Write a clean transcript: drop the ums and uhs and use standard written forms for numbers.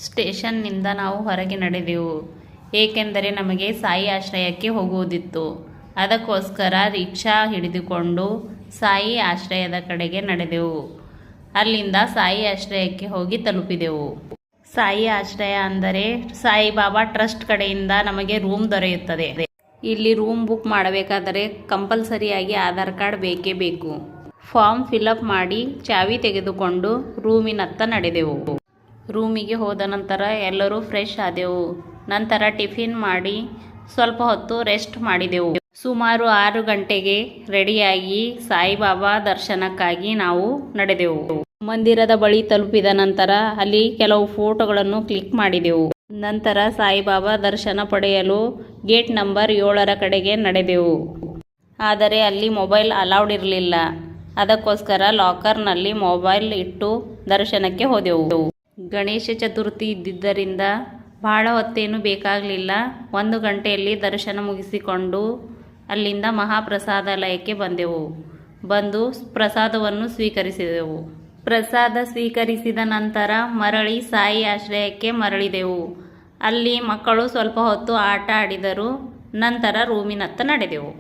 ಸ್ಟೇಷನ್ನಿಂದ ನಾವು ಹೊರಗೆ ನಡೆದೆವು, ಏಕೆಂದರೆ ನಮಗೆ ಸಾಯಿ ಆಶ್ರಯಕ್ಕೆ ಹೋಗುವುದಿತ್ತು. ಅದಕ್ಕೋಸ್ಕರ ರಿಕ್ಷಾ ಹಿಡಿದುಕೊಂಡು ಸಾಯಿ ಆಶ್ರಯದ ಕಡೆಗೆ ನಡೆದೆವು. ಅಲ್ಲಿಂದ ಸಾಯಿ ಆಶ್ರಯಕ್ಕೆ ಹೋಗಿ ತಲುಪಿದೆವು. ಸಾಯಿ ಆಶ್ರಯ ಅಂದರೆ ಸಾಯಿಬಾಬಾ ಟ್ರಸ್ಟ್ ಕಡೆಯಿಂದ ನಮಗೆ ರೂಮ್ ದೊರೆಯುತ್ತದೆ. ಇಲ್ಲಿ ರೂಮ್ ಬುಕ್ ಮಾಡಬೇಕಾದರೆ ಕಂಪಲ್ಸರಿಯಾಗಿ ಆಧಾರ್ ಕಾರ್ಡ್ ಬೇಕೇ ಬೇಕು. ಫಾರ್ಮ್ ಫಿಲಪ್ ಮಾಡಿ ಚಾವಿ ತೆಗೆದುಕೊಂಡು ರೂಮಿನತ್ತ ನಡೆದೆವು. ರೂಮಿಗೆ ಹೋದ ನಂತರ ಎಲ್ಲರೂ ಫ್ರೆಶ್ ಆದೆವು. ನಂತರ ಟಿಫಿನ್ ಮಾಡಿ ಸ್ವಲ್ಪ ಹೊತ್ತು ರೆಸ್ಟ್ ಮಾಡಿದೆವು. ಸುಮಾರು 6 ಗಂಟೆಗೆ ರೆಡಿಯಾಗಿ ಸಾಯಿಬಾಬಾ ದರ್ಶನಕ್ಕಾಗಿ ನಾವು ನಡೆದೆವು. ಮಂದಿರದ ಬಳಿ ತಲುಪಿದ ನಂತರ ಅಲ್ಲಿ ಕೆಲವು ಫೋಟೋಗಳನ್ನು ಕ್ಲಿಕ್ ಮಾಡಿದೆವು. ನಂತರ ಸಾಯಿಬಾಬಾ ದರ್ಶನ ಪಡೆಯಲು ಗೇಟ್ ನಂಬರ್ 7ರ ಕಡೆಗೆ ನಡೆದೆವು. ಆದರೆ ಅಲ್ಲಿ ಮೊಬೈಲ್ ಅಲೌಡ್ ಇರಲಿಲ್ಲ. ಅದಕ್ಕೋಸ್ಕರ ಲಾಕರ್ನಲ್ಲಿ ಮೊಬೈಲ್ ಇಟ್ಟು ದರ್ಶನಕ್ಕೆ ಹೋದೆವು. ಗಣೇಶ ಚತುರ್ಥಿ ಇದ್ದಿದ್ದರಿಂದ ಬಹಳ ಹೊತ್ತೇನು ಬೇಕಾಗಲಿಲ್ಲ. 1 ಗಂಟೆಯಲ್ಲಿ ದರ್ಶನ ಮುಗಿಸಿಕೊಂಡು ಅಲ್ಲಿಂದ ಮಹಾಪ್ರಸಾದಾಲಯಕ್ಕೆ ಬಂದು ಪ್ರಸಾದವನ್ನು ಸ್ವೀಕರಿಸಿದೆವು. ಪ್ರಸಾದ ಸ್ವೀಕರಿಸಿದ ನಂತರ ಮರಳಿ ಸಾಯಿ ಆಶ್ರಯಕ್ಕೆ ಮರಳಿದೆವು. ಅಲ್ಲಿ ಮಕ್ಕಳು ಸ್ವಲ್ಪ ಹೊತ್ತು ಆಟ ಆಡಿದರು. ನಂತರ ರೂಮಿನತ್ತ ನಡೆದೆವು.